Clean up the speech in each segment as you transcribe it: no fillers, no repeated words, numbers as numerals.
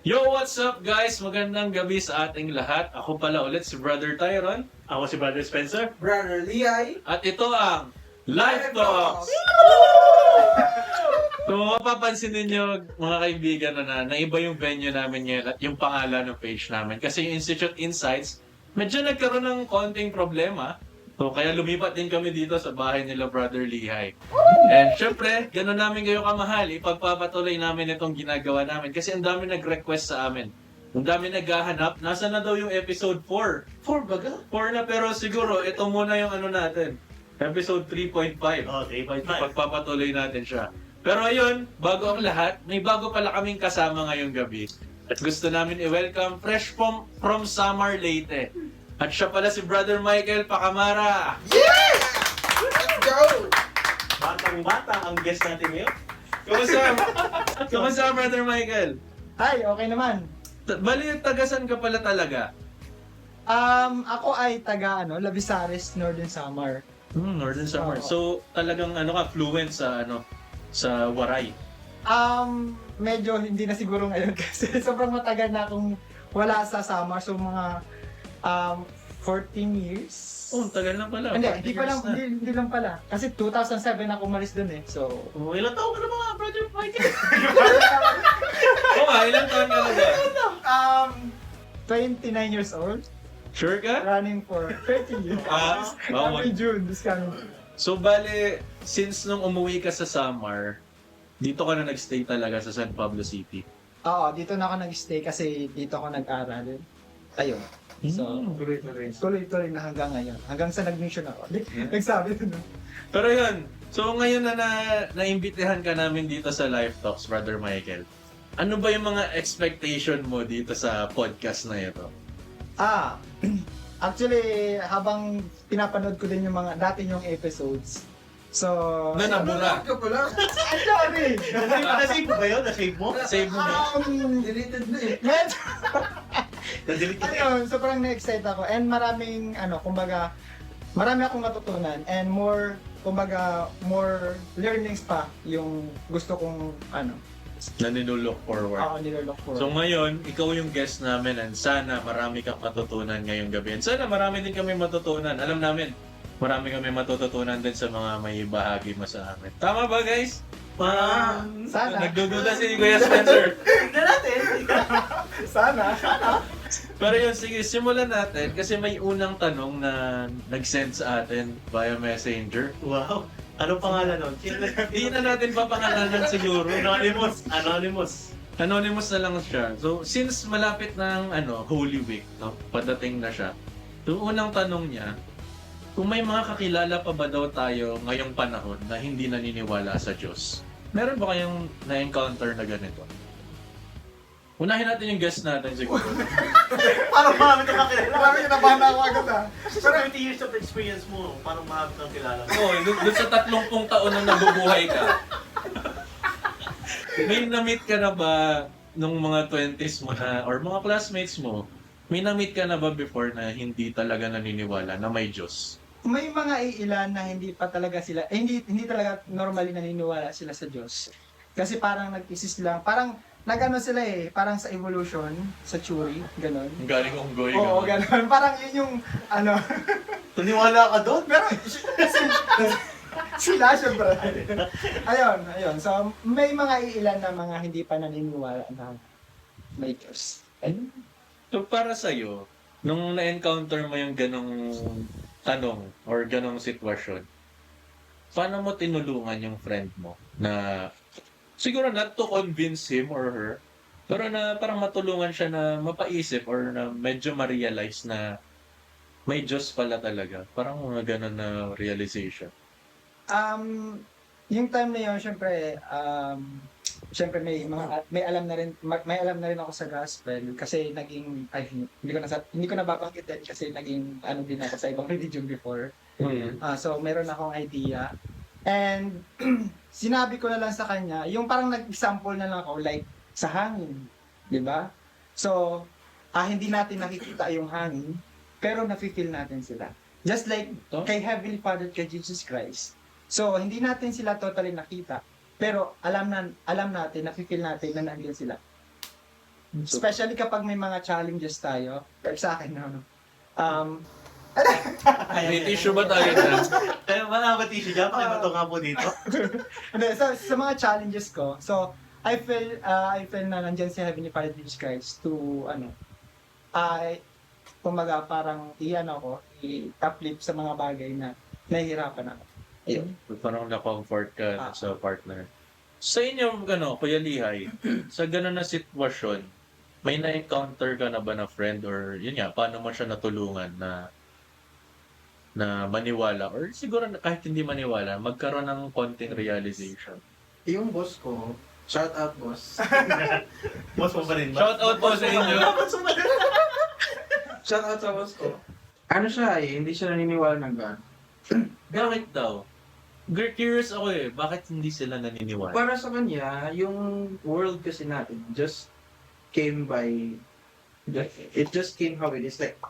Yo, what's up guys? Magandang gabi sa ating lahat. Ako pala ulit si Brother Tyron. Ako si Brother Spencer. Brother Liay. At ito ang Life Talks! So mapapansin ninyo mga kaibigan na naiba yung venue namin ngayon at yung pangalan ng page namin. Kasi yung Institute Insights, medyo nagkaroon ng konting problema. So kaya lumipat din kami dito sa bahay nila Brother Lihay. And syempre, gano'n namin kayo kamahal. Ipagpapatuloy namin itong ginagawa namin. Kasi ang dami nag-request sa amin. Ang dami naghahanap. Nasa na daw yung episode 4? 4 baga? 4 na pero siguro ito muna yung ano natin. Episode 3.5. Oh, 3.5. Pagpapatuloy natin siya. Pero ayun, bago ang lahat, may bago pala kaming kasama ngayong gabi. At gusto namin i-welcome fresh from Samar Leyte. At siya pala si Brother Michael Pacamara. Yes! Let's go! Batang-bata ang guest natin ngayon. Kumusta? Kumusta, Brother Michael? Ay, okay naman. Bali, tagasan ka pala talaga. Ako ay taga Labisares, Northern Samar. Northern Samar. Oo. So, talagang fluent sa sa Waray. Medyo hindi na siguro ngayon kasi sobrang matagal na akong wala sa Samar. So, mga 14 years. Oh, tagal na pala. Hindi, 40 hindi pa lang, years na. hindi lang pala. Kasi 2007 ako umalis dun eh. So, Oh, ilang taon ka na mga Brother Michael? Oo nga, ilang taon ka na ba? 29 years old, Sure ka? running for 30 years. Bawal. Happy June, this coming. So, bale, since nung umuwi ka sa Samar, dito ka na nagstay talaga sa San Pablo City. Oo, dito na ako nag-stay kasi dito ako nag-aral. Ayun. So, tuloy-tuloy na hanggang ngayon. Hanggang sa nag-mission ako. Nagsabi ko na. Pero yun, so ngayon na naimbitahan ka namin dito sa Life Talks, Brother Michael. Ano ba yung mga expectation mo dito sa podcast na ito? Actually, habang pinapanood ko din yung mga dati yung episodes. So, Na nabura. Ka pala. sorry! Na-save mo ba yun? Na-save mo? Save mo na. Deleted na eh. Medyo, Na-delete ka na. ayun, sobrang na-excite ako. And maraming, kumbaga, marami akong natutunan. And more, kumbaga, more learnings pa yung gusto kong, Naninulok forward. nilolook for. So ngayon, ikaw yung guest namin and sana marami kang matutunan ngayong gabi. And sana marami din kami matutunan. Alam namin, marami kami matututunan din sa mga may bahagi mo sa amin. Tama ba guys? Sana. Nagdududa si Kuya Spencer. Tignan natin. Sana. Pero yun, sige, simulan natin kasi may unang tanong na nag-send sa atin via messenger. Wow. Anong pangalan nun? Hindi na natin papangalanan siguro. Anonymous. Anonymous. Anonymous na lang siya. So, since malapit ng Holy Week, no, padating na siya, yung unang tanong niya, kung may mga kakilala pa ba daw tayo ngayong panahon na hindi naniniwala sa Diyos? Meron ba kayong na-encounter na ganito? Unahin natin yung guest natin siguro. Parang marami kang kakilala. Marami kinabahan ako agad Pero 20 years of experience mo, parang marami kang kilala. Oo, doon sa 30 taon na nabubuhay ka. May na-meet ka na ba nung mga 20s mo na, or mga classmates mo, may na-meet ka na ba before na hindi talaga naniniwala na may Diyos? May mga iilan na hindi pa talaga sila, hindi talaga normally naniniwala sila sa Diyos. Kasi parang nag-isis lang, parang nag-ano sila parang sa evolution, sa theory, ganon. Ang galing unggoy. Oo, ganon. Parang yun yung, Tuniwala ka doon? pero sila syempre. Ayun. So, may mga iilan na mga hindi pa naniniwala na may Diyos. Ayun. So para sa'yo, nung na-encounter mo yung ganong tanong or ganong sitwasyon, paano mo tinulungan yung friend mo na siguro not to convince him or her, pero na parang matulungan siya na mapaisip or na medyo ma-realize na may Diyos pala talaga. Parang mga ganon na realization. Yung time na yun, syempre may alam na rin ako sa gospel kasi naging hindi ko nababanggitin kasi naging din ako sa ibang religion before. So meron akong idea. And sinabi ko na lang sa kanya, yung parang nag-example na lang ako like sa hangin, 'di ba? So hindi natin nakikita yung hangin, pero nafe-feel natin sila. Just like kay Heavenly Father, kay Jesus Christ. So hindi natin sila totally nakita, pero alam natin, nafe-feel natin na nandiyan sila. Especially kapag may mga challenges tayo. Or sa akin, no? May tissue ba tayo na? Kaya wala ba tissue dyan? Pakibato nga po dito. Hindi, sa mga challenges ko, so, I feel na nandyan si Heavenly Father Jesus Christ to, kumaga parang i-uplift sa mga bagay na nahihirapan ako. Ayun. Parang na-comfort ka sa partner. Sa inyo, Kuya Lihay, sa gano'n na sitwasyon, may na-encounter ka na ba na friend or yun nga, paano mo siya natulungan na maniwala or siguro na kahit hindi maniwala, magkaroon ng konting realization. Yung boss ko, shout out boss. Boss mo pa rin ba? Shout out po sa inyo! Shout out sa boss ko. Ano siya hindi siya naniniwala ng God. Bakit daw? Curious ako bakit hindi sila naniniwala? Para sa kanya, yung world kasi natin just came by, it just came how it is. Like,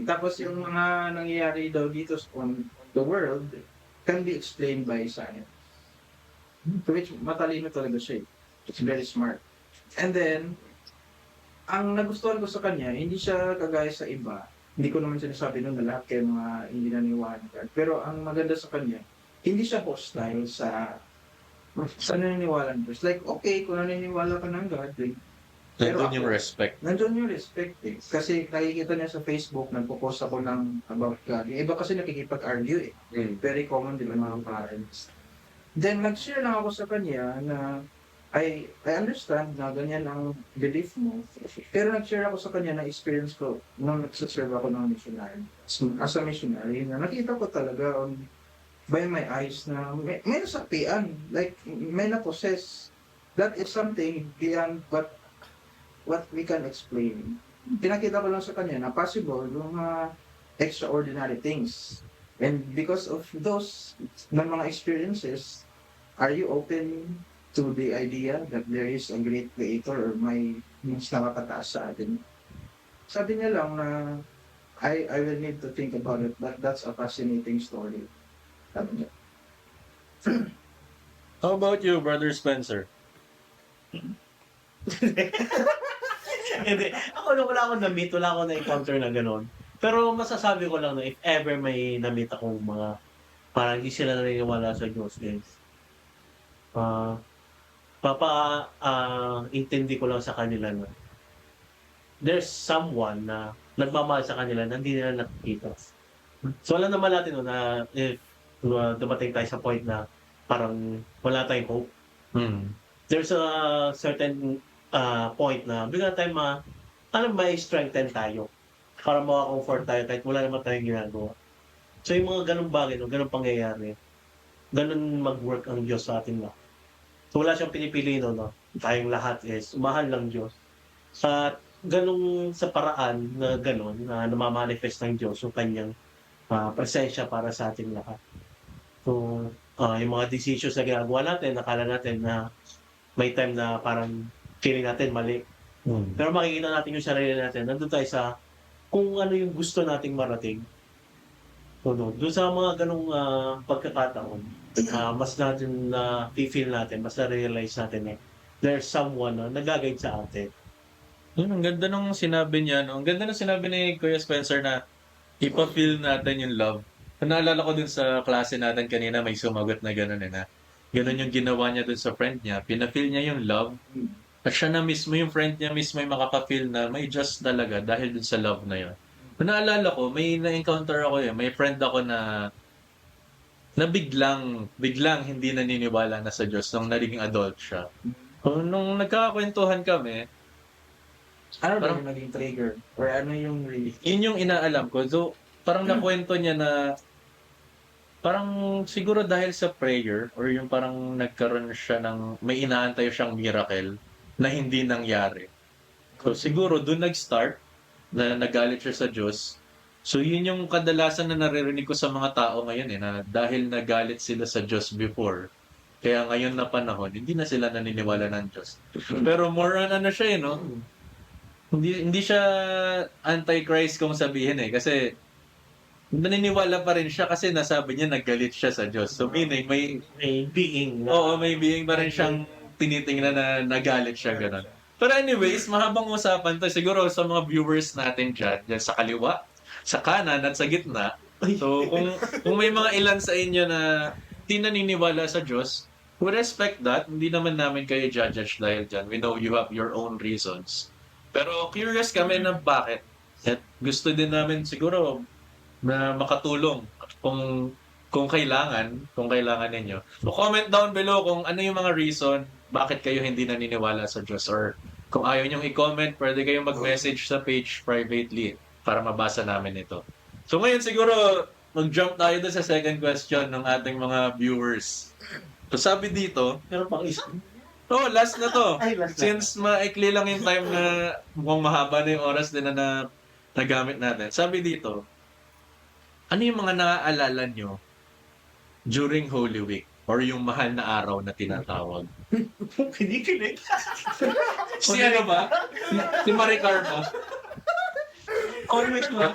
tapos yung mga nangyayari daw dito on the world can be explained by science. To which matalino talaga siya. It's very smart. And then, ang nagustuhan ko sa kanya, hindi siya kagaya sa iba. Hindi ko naman sinasabi nun na lahat kayo mga hindi naniniwala ng God. Pero ang maganda sa kanya, hindi siya hostile sa naniniwala ng Diyos. Like, okay, kung naniniwala ka ng God, Nandun yung respect. nandun yung respect eh. Kasi nakikita niya sa Facebook, nagpo-post ako ng about God. Yung iba kasi nakikipag-argue eh. Very common din ng mga parents. Then, nag-share lang ako sa kanya na I understand na ganyan ang belief mo. Pero nag-share ako sa kanya na experience ko nung nagsaserve ako ng missionary. As a missionary, na nakita ko talaga by my eyes na may nasapian. Like, may na-possess. That is something beyond what we can explain. Pinakita ko lang sa kanya na possible yung extraordinary things. And because of those mga experiences, are you open to the idea that there is a great creator or may mas nakakataas sa atin? Sabi niya lang na I will need to think about it, but that's a fascinating story. Sabi niya. How about you, Brother Spencer? Hindi. Ako wala akong na-meet, wala akong na-encounter na gano'n. Pero masasabi ko lang na if ever may na-meet akong mga parang hindi sila naniniwala sa Diyos, guys. Intindi ko lang sa kanila na there's someone na nagmamahal sa kanila na hindi nila nakikita. So alam naman natin na if dumating tayo sa point na parang wala tayong hope, there's a certain point na bigla tayo may strengthen tayo para maka-comfort tayo kahit wala naman tayong ginagawa. So yung mga ganung bagay, ganung pangyayari, ganun mag-work ang Diyos sa ating lahat. So wala siyang pinipili tayong lahat is mahal ng Diyos. At ganung sa paraan na ganun na namamanifest ng Diyos yung kanyang presensya para sa ating lahat. So yung mga decisions na ginagawa natin, nakala natin na may time na parang feeling natin mali. Pero makikita natin yung sarili natin. Nandun tayo sa kung ano yung gusto nating marating. So, doon sa mga ganong pagkakataon, mas natin feel natin, mas na-realize natin na there's someone na nag-guide sa atin. Ang ganda nung sinabi niya. Ang ganda nung sinabi ni Kuya Spencer na ipa-feel natin yung love. Naalala ko dun sa klase natin kanina, may sumagot na gano'n na gano'n yung ginawa niya dun sa friend niya. Pina-feel niya yung love. At siya na mismo, yung friend niya mismo yung makaka-feel na may just talaga dahil dun sa love na yun. Naalala ko, may na-encounter ako may friend ako na biglang hindi naniniwala na sa Diyos nung naging adult siya. Nung nagkakakwentuhan kami, Ano ba parang- yung naging trigger? Or ano yung really? yun yung inaalam ko. So, parang nakwento niya na parang siguro dahil sa prayer or yung parang nagkaroon siya ng may inaantay siyang miracle na hindi nangyari. So, siguro doon nag-start na nagalit siya sa Diyos. So, yun yung kadalasan na naririnig ko sa mga tao ngayon na dahil nagalit sila sa Diyos before, kaya ngayon na panahon, hindi na sila naniniwala ng Diyos. Pero more on siya no? Hindi siya antichrist kung sabihin kasi naniniwala pa rin siya kasi nasabi niya naggalit siya sa Diyos. So meaning may May being. may being pa rin siyang tinitingnan na nagalit siya ganun. Pero anyways, mahabang usapan to. Siguro sa mga viewers natin dyan sa kaliwa, sa kanan at sa gitna. So, kung may mga ilan sa inyo na di naniniwala sa Diyos, we respect that. Hindi naman namin kayo judge dahil dyan. We know you have your own reasons. Pero curious kami na bakit. At gusto din namin siguro na makatulong kung kailangan ninyo. So comment down below kung ano yung mga reason bakit kayo hindi naniniwala sa Diyos, or kung ayaw nyong i-comment, pwede kayong mag-message sa page privately para mabasa namin ito. So ngayon siguro mag-jump tayo doon sa second question ng ating mga viewers. So sabi dito, Pero pang isa. last na to. Ay, last na. Since maikli lang yung time na mukhang mahaba na yung oras din na nagamit natin. Sabi dito, ano yung mga naaalala nyo during Holy Week or yung mahal na araw na tinatawag? Kinikilig. Si ano ba? Si Maricar ba? Always ba?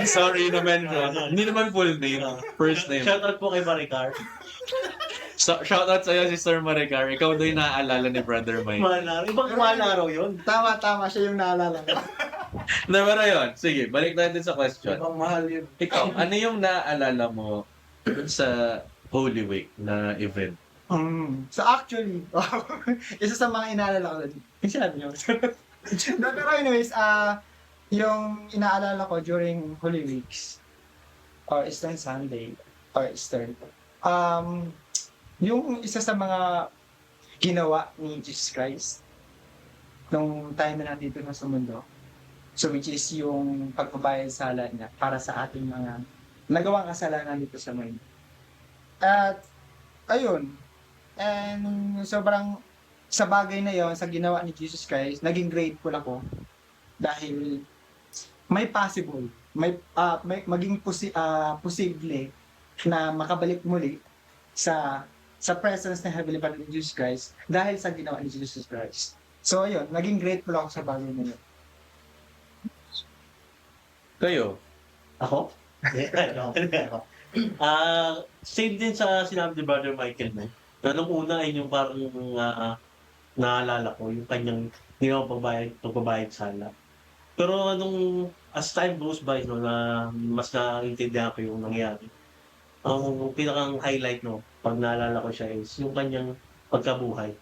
Sorry naman. Hindi naman full name. First name. Shoutout po kay Maricar. So, shoutout sa'yo si Sir Maricar. Ikaw daw yung naaalala ni Brother Mike. Mahal ibang mahal na araw yun. Tama, siya yung naalala ko. Pero yun, sige, balik tayo din sa question. Ang mahal yun. Ikaw, ano yung naaalala mo dun sa Holy Week na event? So actually, isa sa mga inaalala ko doon, yung sinabi niyo. No, pero anyways, yung inaalala ko during Holy Weeks, or Eastern Sunday, or Eastern, yung isa sa mga ginawa ni Jesus Christ nung time na nandito na sa mundo, so which is yung pagbabayad sala niya para sa ating mga nagawang kasalanan dito sa mundo. At ayun, and sobrang sa bagay na yon, sa ginawa ni Jesus Christ, naging grateful ako dahil may possible, may maging posible na makabalik muli sa presence ng Heavenly Father ni Jesus Christ dahil sa ginawa ni Jesus Christ. So ayun, naging grateful ako sa bagay na yun. Kayo? Ako? Ako. Same din sa sinabi ni Brother Michael na. Pero nung una ay yung parang naalala ko, yung kanyang ginawang pagbabayad sala. Pero nung as time goes by, no, na mas naintindihan ko yung nangyari. Ang pinakang highlight, no, pag naalala ko siya is yung kanyang pagkabuhay.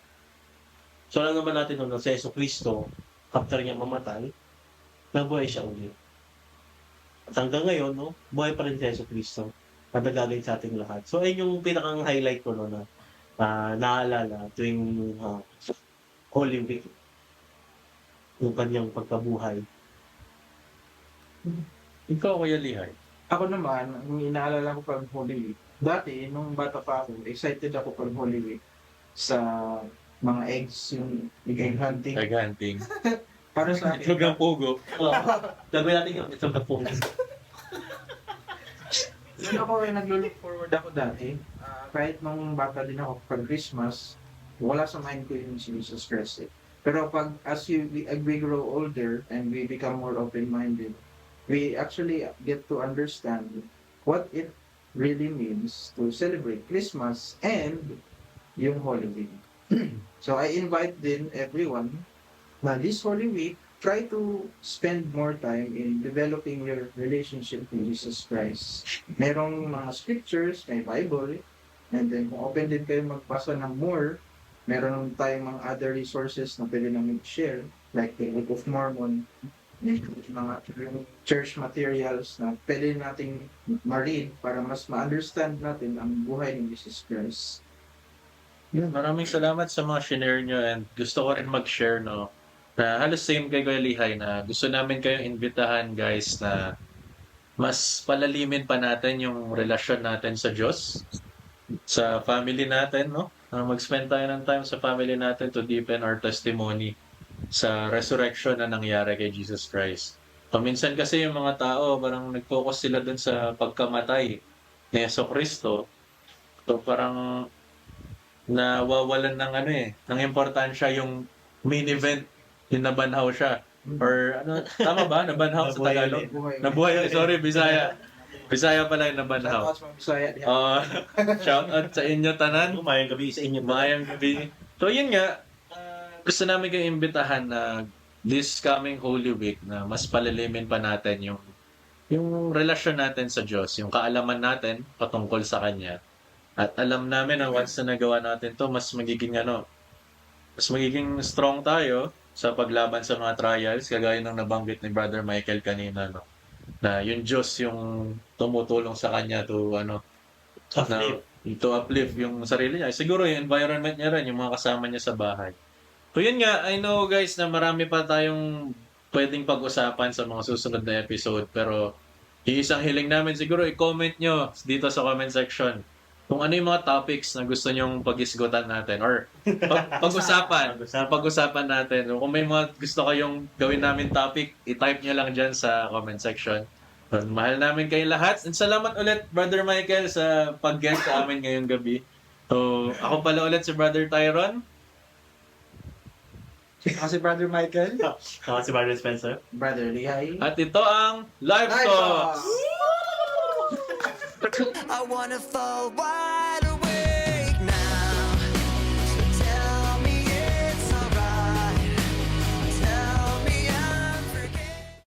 So alam naman natin, no, na si Yesu Cristo, after niya mamatay, nabuhay siya ulit. At hanggang ngayon, no, buhay pa rin si Yesu Cristo na nagagay sa ating lahat. So ayun yung pinakang highlight ko, no, na naalala tuwing Holy Week, yung kanyang pagkabuhay. Ikaw, Kuya Lihay. Ako naman, ang inaalala ko pag Holy Week, dati, nung bata pa ako, excited ako pag Holy Week sa mga eggs, yung egg hunting. Egg hunting. Para sa akin, Itlog ng pugo. Gagawin natin yung isang kapong. yun ako naglo-look forward ako dati. Kahit nung bata din ako pag Christmas, wala sa mind ko yung si Jesus Christ. Pero as we grow older and we become more open-minded, we actually get to understand what it really means to celebrate Christmas and yung Holy Week. So I invite din everyone na this Holy Week, try to spend more time in developing your relationship with Jesus Christ. Merong mga scriptures, may Bible, and then kung open din kayo magbasa ng more, meron tayong mga other resources na pwede namin share, like the Book of Mormon, mga church materials na pwede nating ma-read para mas ma-understand natin ang buhay ng Jesus Christ. Maraming salamat sa mga shinare nyo, and gusto ko rin mag-share, no, na halos same kay Kuya Lihay, na gusto namin kayong imbitahan, guys, na mas palalimin pa natin yung relasyon natin sa Diyos, sa family natin, no? Mag-spend tayo ng time sa family natin to deepen our testimony sa resurrection na nangyari kay Jesus Christ. Minsan kasi yung mga tao, parang nag-focus sila dun sa pagkamatay ni Yesu Cristo. So parang nawawalan ng ng importansya yung main event, yung nabanhaw siya. Or tama ba? Nabanhaw sa Tagalog? Nabuhay. Sorry, Bisaya. Bisaya pala yung nabanhaw. Shout out sa inyo tanan. Umayang gabi sa inyo. Mayang gabi. So yun nga, gusto namin kayong imbitahan na this coming Holy Week na mas palilimin pa natin yung relasyon natin sa Diyos, yung kaalaman natin patungkol sa Kanya. At alam namin na once na nagawa natin to, mas magiging strong tayo sa paglaban sa mga trials, kagaya ng nabanggit ni Brother Michael kanina, no? Na yung Diyos yung tumutulong sa kanya to uplift yung sarili niya. Siguro yung environment niya rin, yung mga kasama niya sa bahay. So yun nga, I know guys na marami pa tayong pwedeng pag-usapan sa mga susunod na episode, pero isang hiling namin siguro i-comment nyo dito sa comment section kung ano yung mga topics na gusto nyong pag-isgutan natin or pag-usapan natin. Kung may mga gusto kayong gawin namin topic, i-type nyo lang dyan sa comment section. Mahal namin kayo lahat. And salamat ulit, Brother Michael, sa pag-guest sa amin ngayong gabi. So, ako pala ulit si Brother Tyron. Ako si Brother Michael. Ako si Brother Spencer. Brother Lihay. At ito ang Live Live Talks! Talks! I wanna fall wide away.